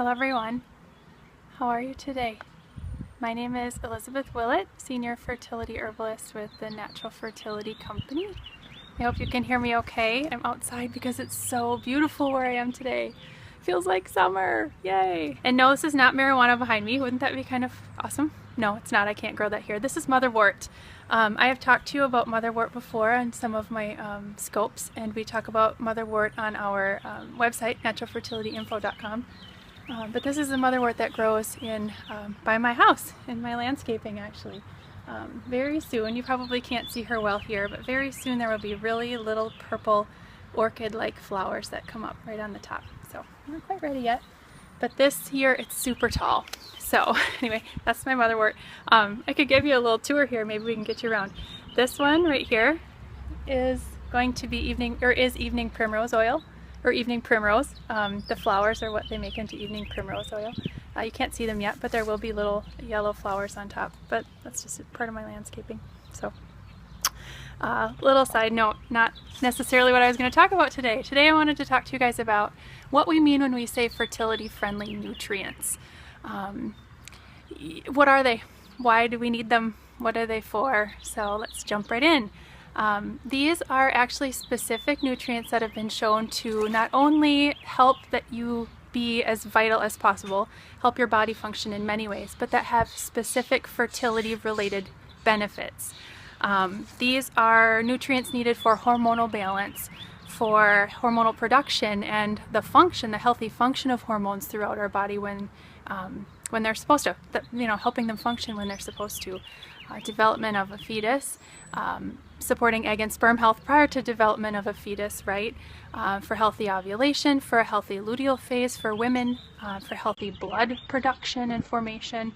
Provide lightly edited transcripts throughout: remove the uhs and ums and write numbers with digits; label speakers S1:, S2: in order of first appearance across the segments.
S1: Hello everyone, how are you today? My name is Elizabeth Willett, Senior Fertility Herbalist with the Natural Fertility Company. I hope you can hear me okay. I'm outside because it's so beautiful where I am today. Feels like summer, yay! And no, this is not marijuana behind me. Wouldn't that be kind of awesome? No, it's not. I can't grow that here. This is motherwort. I have talked to you about motherwort before on some of my scopes, and we talk about motherwort on our website, naturalfertilityinfo.com. But this is a motherwort that grows in by my house, in my landscaping actually. Very soon, you probably can't see her well here, but very soon there will be really little purple orchid-like flowers that come up right on the top. So I'm not quite ready yet, but this here, it's super tall. So anyway, that's my motherwort. I could give you a little tour here, maybe we can get you around. This one right here is going to be evening primrose oil, or evening primrose. The flowers are what they make into evening primrose oil. You can't see them yet, but there will be little yellow flowers on top, but that's just part of my landscaping. So, little side note, not necessarily what I was going to talk about today. Today I wanted to talk to you guys about what we mean when we say fertility-friendly nutrients. What are they? Why do we need them? What are they for? So let's jump right in. These are actually specific nutrients that have been shown to not only help that you be as vital as possible, help your body function in many ways, but that have specific fertility related benefits. These are nutrients needed for hormonal balance, for hormonal production, and the healthy function of hormones throughout our body when they're supposed to, helping them function when they're supposed to. Development of a fetus, supporting egg and sperm health prior to development of a fetus, right? For healthy ovulation, for a healthy luteal phase for women, for healthy blood production and formation,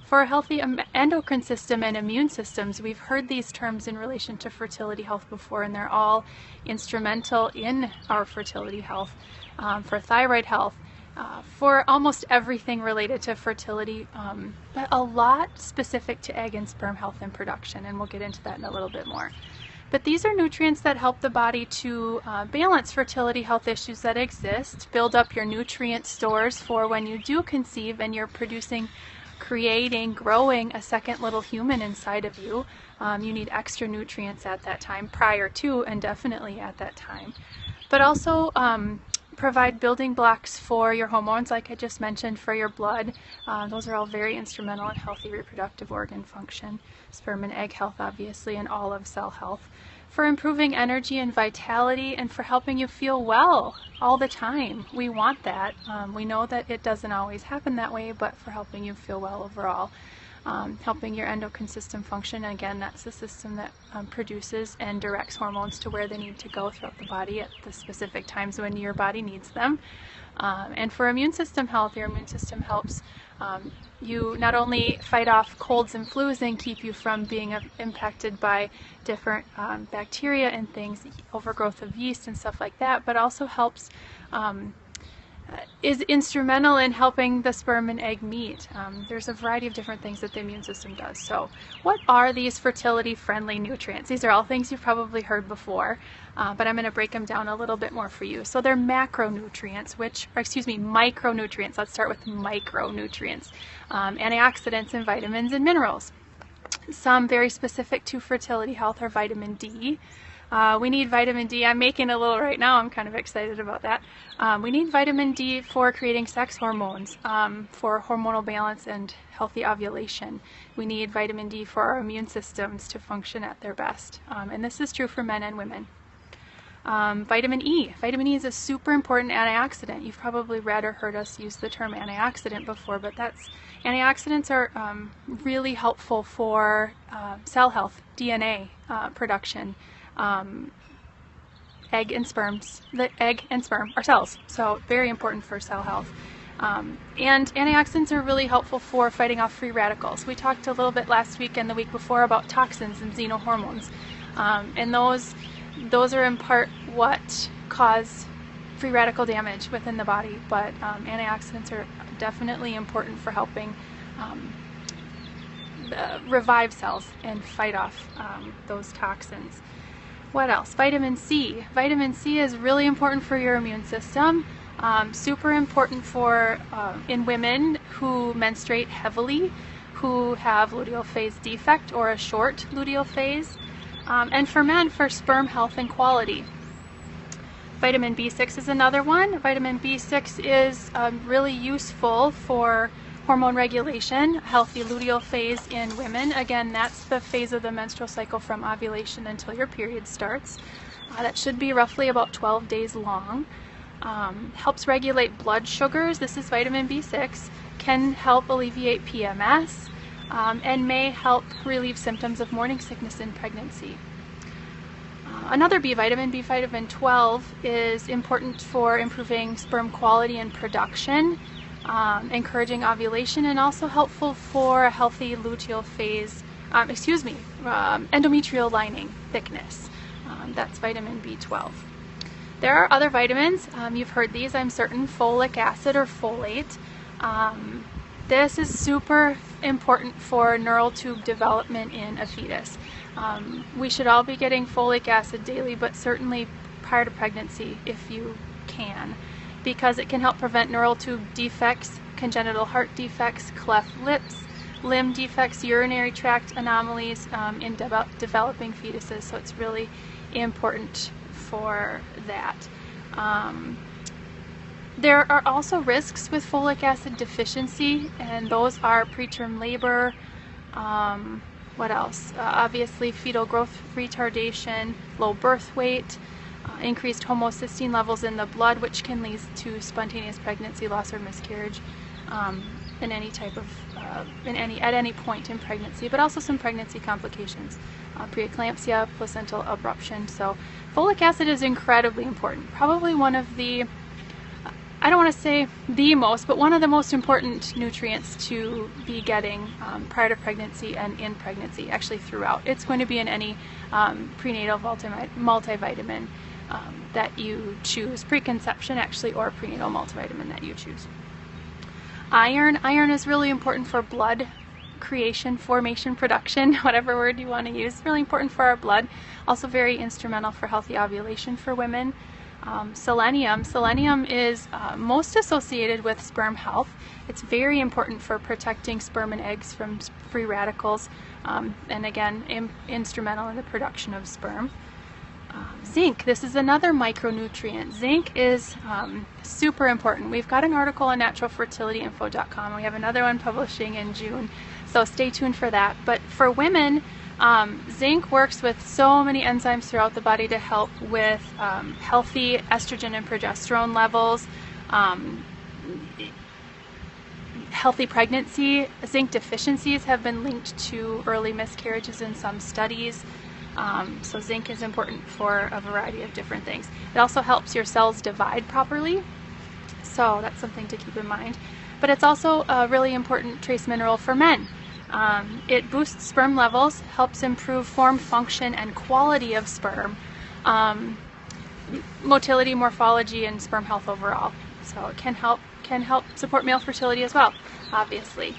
S1: for a healthy endocrine system and immune systems. We've heard these terms in relation to fertility health before, and they're all instrumental in our fertility health, for thyroid health, for almost everything related to fertility, but a lot specific to egg and sperm health and production, and we'll get into that in a little bit more. But these are nutrients that help the body to balance fertility health issues that exist, build up your nutrient stores for when you do conceive and you're creating, growing a second little human inside of you. You need extra nutrients at that time, prior to and definitely at that time. But also provide building blocks for your hormones, like I just mentioned, for your blood. Those are all very instrumental in healthy reproductive organ function, sperm and egg health, obviously, and all of cell health, for improving energy and vitality, and for helping you feel well all the time. We want that. We know that it doesn't always happen that way, but for helping you feel well overall. Helping your endocrine system function. Again, that's the system that produces and directs hormones to where they need to go throughout the body at the specific times when your body needs them. And for immune system health, your immune system helps you not only fight off colds and flus and keep you from being impacted by different bacteria and things, overgrowth of yeast and stuff like that, but also helps is instrumental in helping the sperm and egg meet. There's a variety of different things that the immune system does. So what are these fertility-friendly nutrients? These are all things you've probably heard before, but I'm going to break them down a little bit more for you. So they're micronutrients. Let's start with micronutrients. Antioxidants and vitamins and minerals. Some very specific to fertility health are vitamin D. We need vitamin D. I'm making a little right now. I'm kind of excited about that. We need vitamin D for creating sex hormones, for hormonal balance and healthy ovulation. We need vitamin D for our immune systems to function at their best. And this is true for men and women. Vitamin E. Vitamin E is a super important antioxidant. You've probably read or heard us use the term antioxidant before, but antioxidants are really helpful for cell health, DNA production. Egg and sperm are cells, so very important for cell health. And antioxidants are really helpful for fighting off free radicals. We talked a little bit last week and the week before about toxins and xenohormones, and those are in part what cause free radical damage within the body, but antioxidants are definitely important for helping revive cells and fight off those toxins. What else? Vitamin C. Vitamin C is really important for your immune system. Super important for in women who menstruate heavily, who have luteal phase defect or a short luteal phase, and for men for sperm health and quality. Vitamin B6 is another one. Vitamin B6 is really useful for hormone regulation, healthy luteal phase in women. Again, that's the phase of the menstrual cycle from ovulation until your period starts. That should be roughly about 12 days long. Helps regulate blood sugars. This is vitamin B6. Can help alleviate PMS and may help relieve symptoms of morning sickness in pregnancy. Another B vitamin, B vitamin 12, is important for improving sperm quality and production, encouraging ovulation, and also helpful for a healthy luteal phase, endometrial lining thickness. That's vitamin B12. There are other vitamins, you've heard these, I'm certain, folic acid or folate. This is super important for neural tube development in a fetus. We should all be getting folic acid daily, but certainly prior to pregnancy if you can, because it can help prevent neural tube defects, congenital heart defects, cleft lips, limb defects, urinary tract anomalies in developing fetuses, so it's really important for that. There are also risks with folic acid deficiency, and those are preterm labor, what else? Obviously fetal growth retardation, low birth weight, increased homocysteine levels in the blood, which can lead to spontaneous pregnancy, loss, or miscarriage in any type of at any point in pregnancy, but also some pregnancy complications, preeclampsia, placental abruption. So folic acid is incredibly important. Probably one of the, I don't want to say the most, but one of the most important nutrients to be getting prior to pregnancy and in pregnancy, actually throughout. It's going to be in any prenatal multivitamin that you choose, preconception actually, or prenatal multivitamin that you choose. Iron is really important for blood creation, formation, production, whatever word you want to use. Really important for our blood. Also very instrumental for healthy ovulation for women. Selenium is most associated with sperm health. It's very important for protecting sperm and eggs from free radicals, and again, instrumental in the production of sperm. Zinc, this is another micronutrient. Zinc is super important. We've got an article on naturalfertilityinfo.com. We have another one publishing in June, so stay tuned for that. But for women, zinc works with so many enzymes throughout the body to help with healthy estrogen and progesterone levels, healthy pregnancy. Zinc deficiencies have been linked to early miscarriages in some studies. So zinc is important for a variety of different things. It also helps your cells divide properly, so that's something to keep in mind. But it's also a really important trace mineral for men. It boosts sperm levels, helps improve form, function, and quality of sperm, motility, morphology, and sperm health overall. So it can help support male fertility as well, obviously.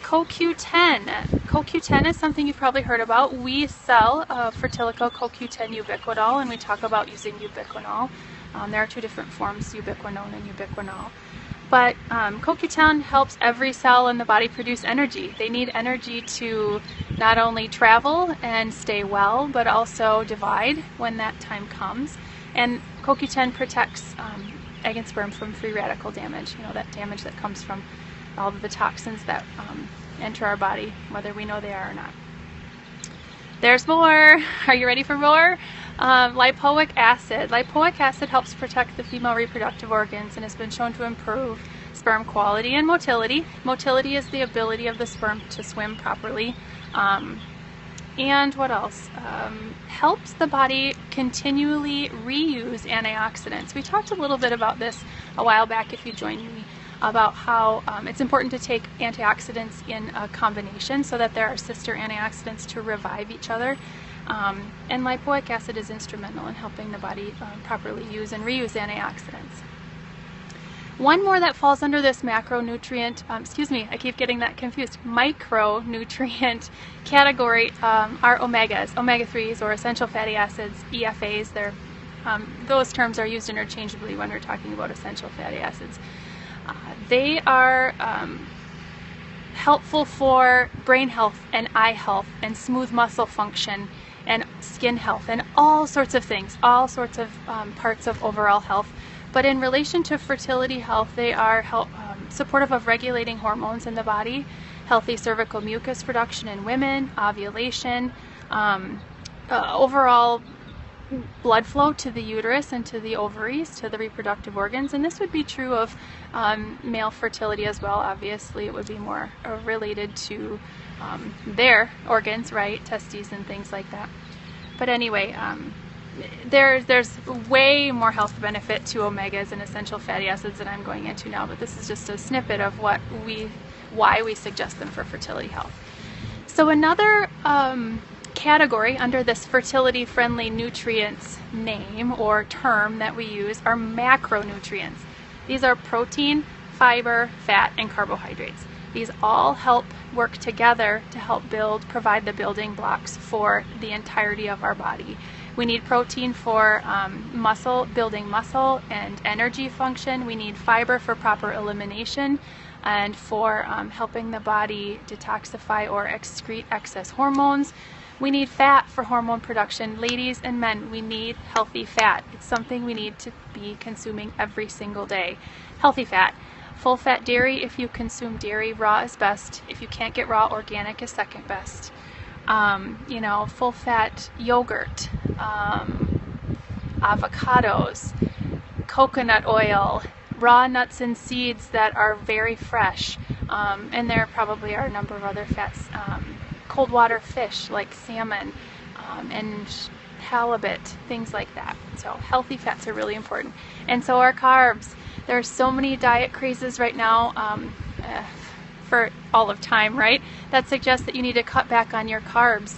S1: CoQ10. CoQ10 is something you've probably heard about. We sell Fertilico CoQ10 ubiquinol, and we talk about using ubiquinol. There are two different forms, ubiquinone and ubiquinol. But CoQ10 helps every cell in the body produce energy. They need energy to not only travel and stay well, but also divide when that time comes. And CoQ10 protects egg and sperm from free radical damage, that damage that comes from all of the toxins that enter our body, whether we know they are or not. There's more. Are you ready for more? Lipoic acid. Lipoic acid helps protect the female reproductive organs and has been shown to improve sperm quality and motility. Motility is the ability of the sperm to swim properly. And what else? Helps the body continually reuse antioxidants. We talked a little bit about this a while back, if you joined me, about how it's important to take antioxidants in a combination so that there are sister antioxidants to revive each other. And lipoic acid is instrumental in helping the body properly use and reuse antioxidants. One more that falls under this macronutrient, I keep getting that confused, micronutrient category are omegas, omega-3s or essential fatty acids, EFAs. They're those terms are used interchangeably when we're talking about essential fatty acids. They are helpful for brain health and eye health and smooth muscle function and skin health and all sorts of things, all sorts of parts of overall health. But in relation to fertility health, they are supportive of regulating hormones in the body, healthy cervical mucus production in women, ovulation, overall blood flow to the uterus and to the ovaries, to the reproductive organs. And this would be true of male fertility as well. Obviously, it would be more related to their organs, right? Testes and things like that. But anyway, there's way more health benefit to omegas and essential fatty acids than I'm going into now, but this is just a snippet of why we suggest them for fertility health. So another category under this fertility-friendly nutrients name or term that we use are macronutrients. These are protein, fiber, fat, and carbohydrates. These all help work together to help provide the building blocks for the entirety of our body. We need protein for building muscle and energy function. We need fiber for proper elimination and for helping the body detoxify or excrete excess hormones. We need fat for hormone production. Ladies and men, we need healthy fat. It's something we need to be consuming every single day. Healthy fat. Full fat dairy, if you consume dairy, raw is best. If you can't get raw, organic is second best. Full fat yogurt, avocados, coconut oil, raw nuts and seeds that are very fresh. And there probably are a number of other fats. Cold water fish like salmon and halibut, things like that. So healthy fats are really important. And so are carbs. There are so many diet crazes right now for all of time, right? That suggests that you need to cut back on your carbs.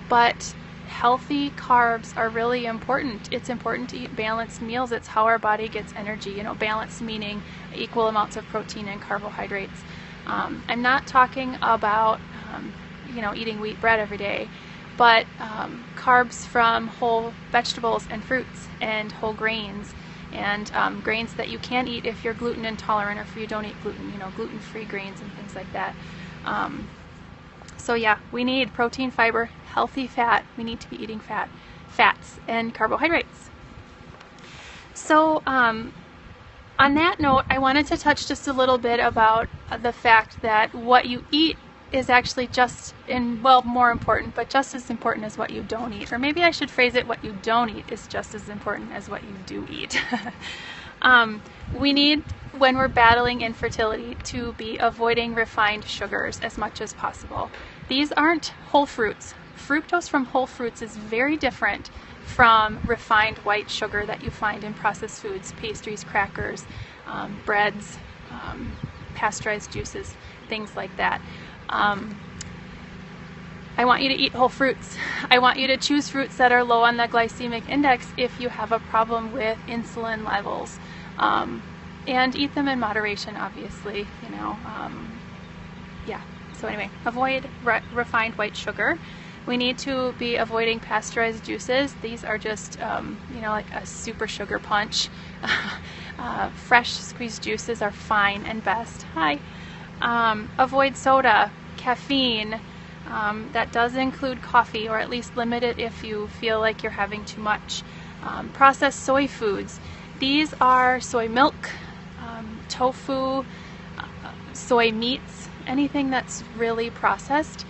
S1: But healthy carbs are really important. It's important to eat balanced meals. It's how our body gets energy. Balanced meaning equal amounts of protein and carbohydrates. I'm not talking about eating wheat bread every day, but carbs from whole vegetables and fruits and whole grains and grains that you can eat if you're gluten intolerant or if you don't eat gluten, gluten-free grains and things like that. So yeah, we need protein, fiber, healthy fat. We need to be eating fats and carbohydrates. So on that note, I wanted to touch just a little bit about the fact that what you eat is actually more important, but just as important as what you don't eat. Or maybe I should phrase it, what you don't eat is just as important as what you do eat. We need, when we're battling infertility, to be avoiding refined sugars as much as possible. These aren't whole fruits. Fructose from whole fruits is very different from refined white sugar that you find in processed foods, pastries, crackers, breads, pasteurized juices, things like that. I want you to eat whole fruits. I want you to choose fruits that are low on the glycemic index if you have a problem with insulin levels. And eat them in moderation, obviously, So anyway, avoid refined white sugar. We need to be avoiding pasteurized juices. These are just, like a super sugar punch. Fresh squeezed juices are fine and best. Avoid soda, caffeine. That does include coffee, or at least limit it if you feel like you're having too much. Processed soy foods. These are soy milk, tofu, soy meats, anything that's really processed.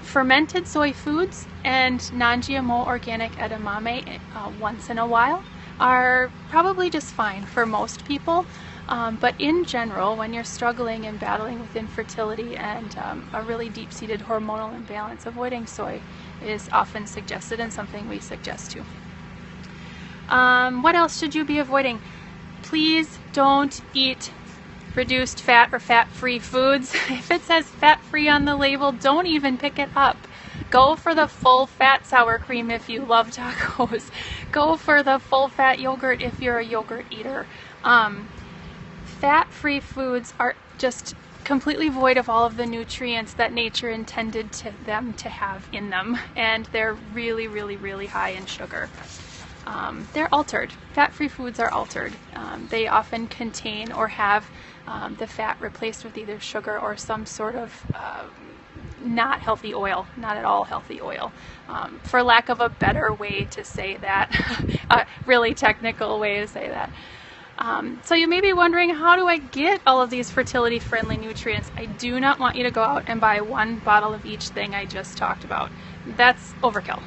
S1: Fermented soy foods and non-GMO organic edamame once in a while are probably just fine for most people. But in general, when you're struggling and battling with infertility and a really deep-seated hormonal imbalance, avoiding soy is often suggested and something we suggest too. What else should you be avoiding? Please don't eat reduced fat or fat-free foods. If it says fat-free on the label, don't even pick it up. Go for the full-fat sour cream if you love tacos. Go for the full-fat yogurt if you're a yogurt eater. Fat-free foods are just completely void of all of the nutrients that nature intended them to have in them, and they're really, really, really high in sugar. they're altered. Fat-free foods are altered. They often contain or have the fat replaced with either sugar or some sort of not healthy oil, not at all healthy oil, for lack of a better way to say that, a really technical way to say that. So you may be wondering, how do I get all of these fertility-friendly nutrients? I do not want you to go out and buy one bottle of each thing I just talked about. That's overkill,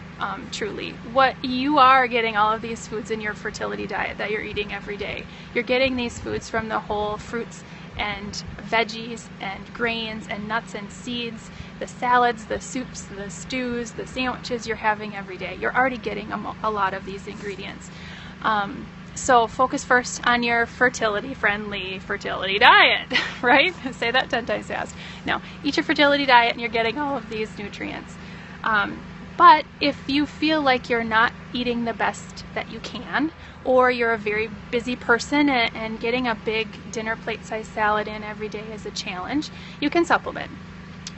S1: truly. What you are getting all of these foods in your fertility diet that you're eating every day. You're getting these foods from the whole fruits and veggies and grains and nuts and seeds, the salads, the soups, the stews, the sandwiches you're having every day. You're already getting a lot of these ingredients. So focus first on your fertility-friendly fertility diet, right? Say that 10 times fast. No, eat your fertility diet and you're getting all of these nutrients. But if you feel like you're not eating the best that you can, or you're a very busy person and getting a big dinner plate size salad in every day is a challenge, you can supplement.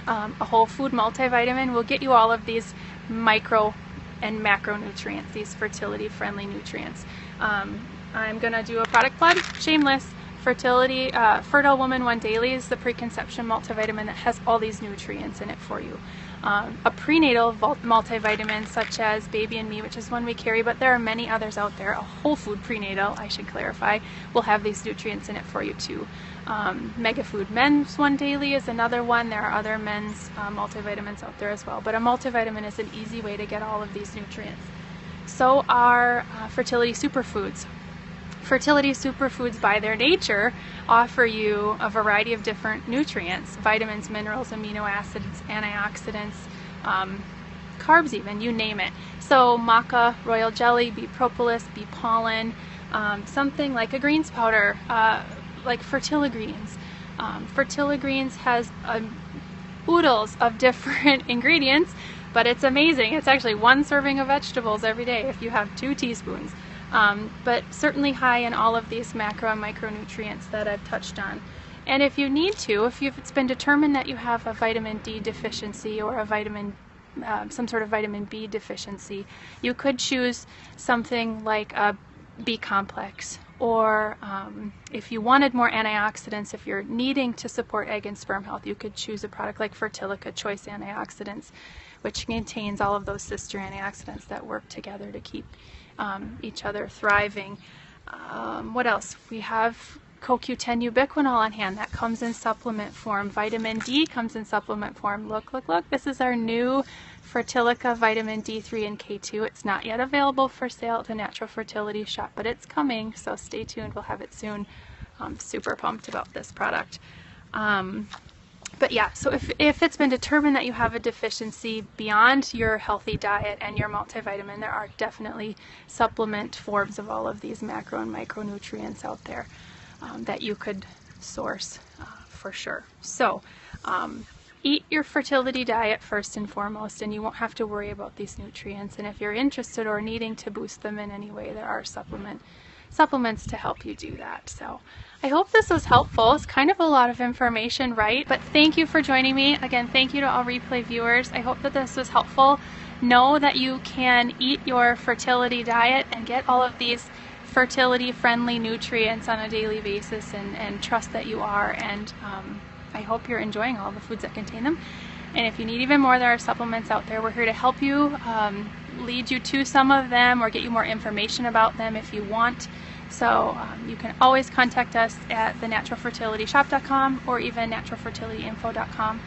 S1: A whole food multivitamin will get you all of these micro and macronutrients, these fertility-friendly nutrients. I'm going to do a product plug, shameless. Fertile Woman One Daily is the preconception multivitamin that has all these nutrients in it for you. A prenatal multivitamin such as Baby and Me, which is one we carry, but there are many others out there. A whole food prenatal, I should clarify, will have these nutrients in it for you too. Mega Food Men's One Daily is another one. There are other men's multivitamins out there as well, but a multivitamin is an easy way to get all of these nutrients. So are fertility superfoods. Fertility superfoods, by their nature, offer you a variety of different nutrients, vitamins, minerals, amino acids, antioxidants, carbs even, you name it. So maca, royal jelly, bee propolis, bee pollen, something like a greens powder, like fertiligreens. Fertiligreens has oodles of different ingredients, but it's amazing. It's actually 1 serving of vegetables every day if you have 2 teaspoons. But certainly high in all of these macro and micronutrients that I've touched on. And if you need to, if it's been determined that you have a vitamin D deficiency or a some sort of vitamin B deficiency, you could choose something like a B complex, or if you wanted more antioxidants, if you're needing to support egg and sperm health, you could choose a product like Fertilica Choice Antioxidants, which contains all of those sister antioxidants that work together to keep each other thriving. What else? We have CoQ10 ubiquinol on hand. That comes in supplement form. Vitamin D comes in supplement form. Look, look, look. This is our new Fertilica Vitamin D3 and K2. It's not yet available for sale at the Natural Fertility Shop, but it's coming, so stay tuned. We'll have it soon. I'm super pumped about this product. But yeah, so if it's been determined that you have a deficiency beyond your healthy diet and your multivitamin, there are definitely supplement forms of all of these macro and micronutrients out there that you could source for sure. So eat your fertility diet first and foremost, and you won't have to worry about these nutrients. And if you're interested or needing to boost them in any way, there are supplements to help you do that. So I hope this was helpful. It's kind of a lot of information, right? But thank you for joining me. Again, thank you to all replay viewers. I hope that this was helpful. Know that you can eat your fertility diet and get all of these fertility-friendly nutrients on a daily basis, and trust that you are. And I hope you're enjoying all the foods that contain them. And if you need even more, there are supplements out there. We're here to help you, lead you to some of them, or get you more information about them if you want. So you can always contact us at thenaturalfertilityshop.com or even naturalfertilityinfo.com.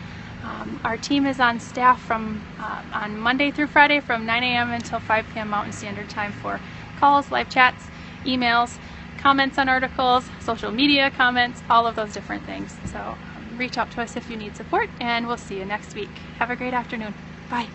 S1: Our team is on staff on Monday through Friday from 9 a.m. until 5 p.m. Mountain Standard Time for calls, live chats, emails, comments on articles, social media comments, all of those different things. So reach out to us if you need support, and we'll see you next week. Have a great afternoon. Bye.